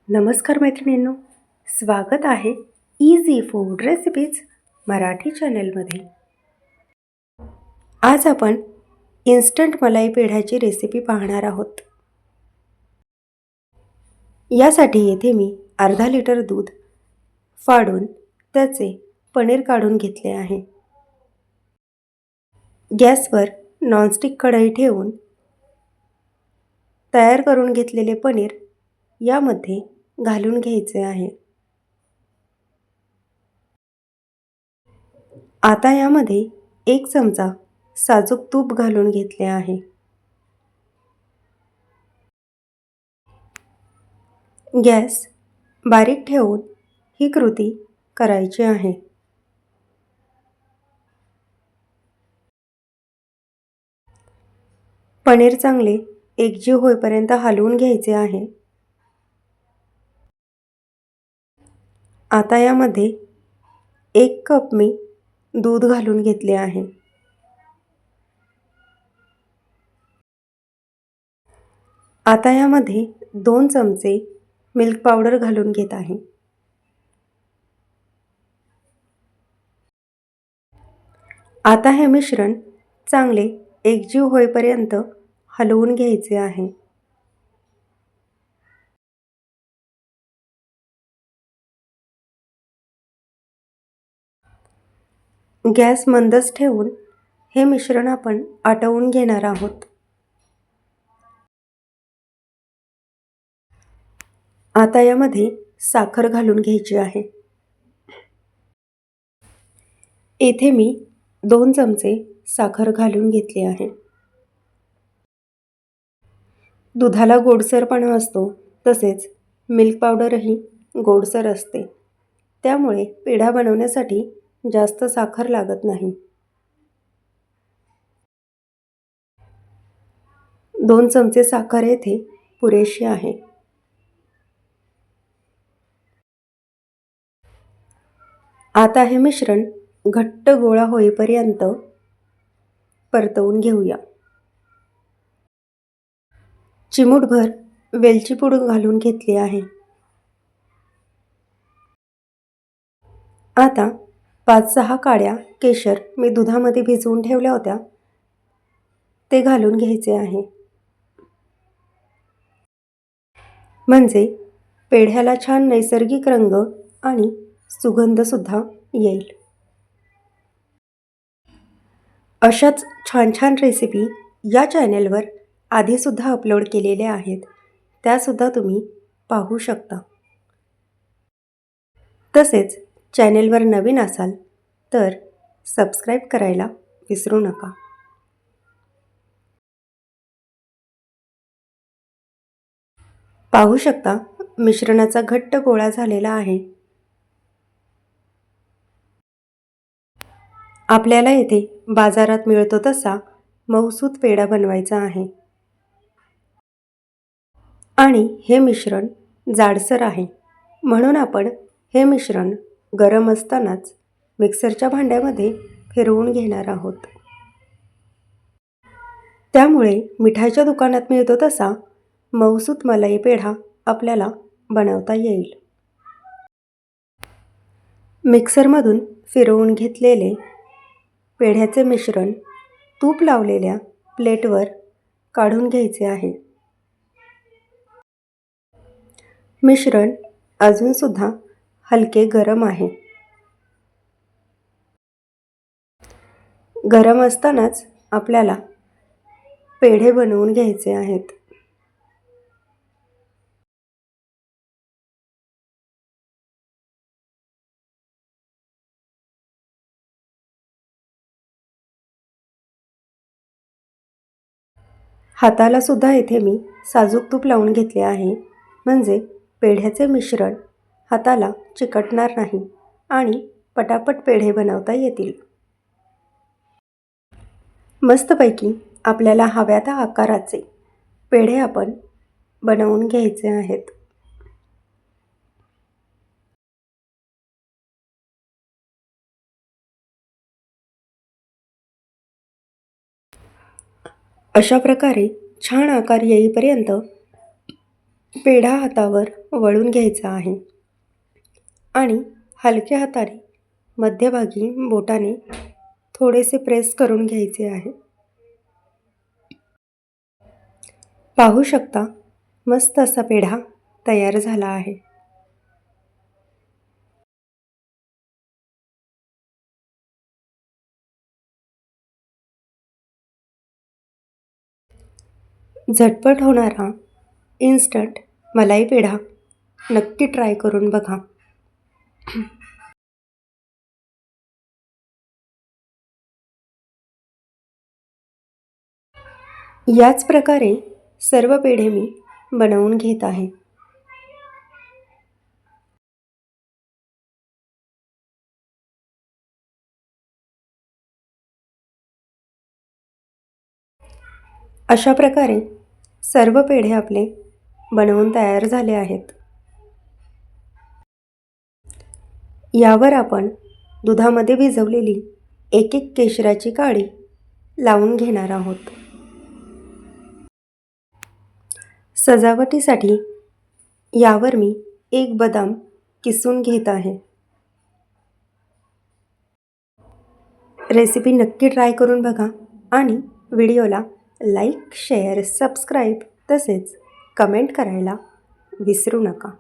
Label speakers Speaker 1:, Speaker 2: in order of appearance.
Speaker 1: नमस्कार मैत्रिणींनो, स्वागत आहे इझी फूड रेसिपीज मराठी चॅनलमध्ये. आज आपण इन्स्टंट मलाई पेढ्याची रेसिपी पाहणार आहोत. यासाठी येथे मी अर्धा लिटर दूध फाडून त्याचे पनीर काढून घेतले आहे. गॅसवर नॉनस्टिक कढई ठेवून तयार करून घेतलेले पनीर यामध्ये घालून घ्यायचे आहे. आता यामध्ये 1 चमचा साजूक तूप घालून घेतले आहे. गॅस बारीक ठेवून ही कृती करायची आहे. पनीर चांगले एकजीव होईपर्यंत हलवून घ्यायचे आहे. आता यामध्ये 1 कप मी दूध घालून घेतले आहे. आता यामध्ये 2 चमचे मिल्क पावडर घालून घेत आहे. आता हे मिश्रण चांगले एकजीव होईपर्यंत हलवून घ्यायचे आहे. गॅस मंदच ठेवून हे मिश्रण आपण आटवून घेणार आहोत. आता यामध्ये साखर घालून घ्यायची आहे. येथे मी 2 चमचे साखर घालून घेतली आहे. दुधाला गोडसरपणा असतो, तसेच मिल्क पावडरही गोडसर असते. त्यामुळे पेढा बनवण्यासाठी जास्त साखर लागत नाही. 2 चमचे साखर येथे पुरेशी आहे. आता हे मिश्रण घट्ट गोळा होईपर्यंत परतवून घेऊया. चिमूटभर वेलची पूड घालून घेतली आहे. आता 5-6 काड्या केशर मी दुधामध्ये भिजवून ठेवल्या होत्या, ते घालून घ्यायचे आहे. म्हणजे पेढ्याला छान नैसर्गिक रंग आणि सुगंधसुद्धा येईल. अशाच छान छान रेसिपी या चॅनेलवर आधीसुद्धा अपलोड केलेल्या आहेत, त्यासुद्धा तुम्ही पाहू शकता. तसेच चॅनेलवर नवीन असाल तर सबस्क्राईब करायला विसरू नका. पाहू शकता मिश्रणाचा घट्ट गोळा झालेला आहे. आपल्याला येथे बाजारात मिळतो तसा मऊसूत पेढा बनवायचा आहे. आणि हे मिश्रण जाडसर आहे, म्हणून आपण हे मिश्रण गरम असतानाच मिक्सरच्या भांड्यामध्ये फिरवून घेणार आहोत. त्यामुळे मिठाईच्या दुकानात मिळतो तसा मऊसूत मलाई पेढा आपल्याला बनवता येईल. मिक्सरमधून फिरवून घेतलेले पेढ्याचे मिश्रण तूप लावलेल्या प्लेटवर काढून घ्यायचे आहे. मिश्रण अजूनसुद्धा हलके गरम आहे. गरम असतानाच आपल्याला पेढे बनवून घ्यायचे आहेत. हाताला सुद्धा येथे मी साजूक तूप लावून घेतले आहे, म्हणजे पेढ्याचे मिश्रण हाताला चिकटणार नाही आणि पटापट पेढे बनवता येतील. मस्तपैकी आपल्याला हव्या त्या आकाराचे पेढे आपण बनवून घ्यायचे आहेत. अशा प्रकारे छान आकार येईपर्यंत पेढा हातावर वळून घ्यायचा आहे आणि हलक्या हाताने मध्यभागी बोटाने थोडेसे प्रेस करून घ्यायचे आहे. पाहू शकता, मस्त असा पेढा तयार झाला आहे. झटपट होणारा इन्स्टंट मलाई पेढा नक्की ट्राय करून बघा. याच प्रकारे सर्व पेढे मी बनवून घेत आहे. अशा प्रकारे सर्व पेढे आपले बनवून तयार झाले आहेत. यावर आपण दुधामध्ये भिजवलेली एक एक केशराची काडी लावून घेणार आहोत. सजावटीसाठी यावर मी एक बदाम किसून घेत आहे. रेसिपी नक्की ट्राय करून बघा आणि व्हिडिओला लाईक, शेअर, सबस्क्राईब तसेच कमेंट करायला विसरू नका.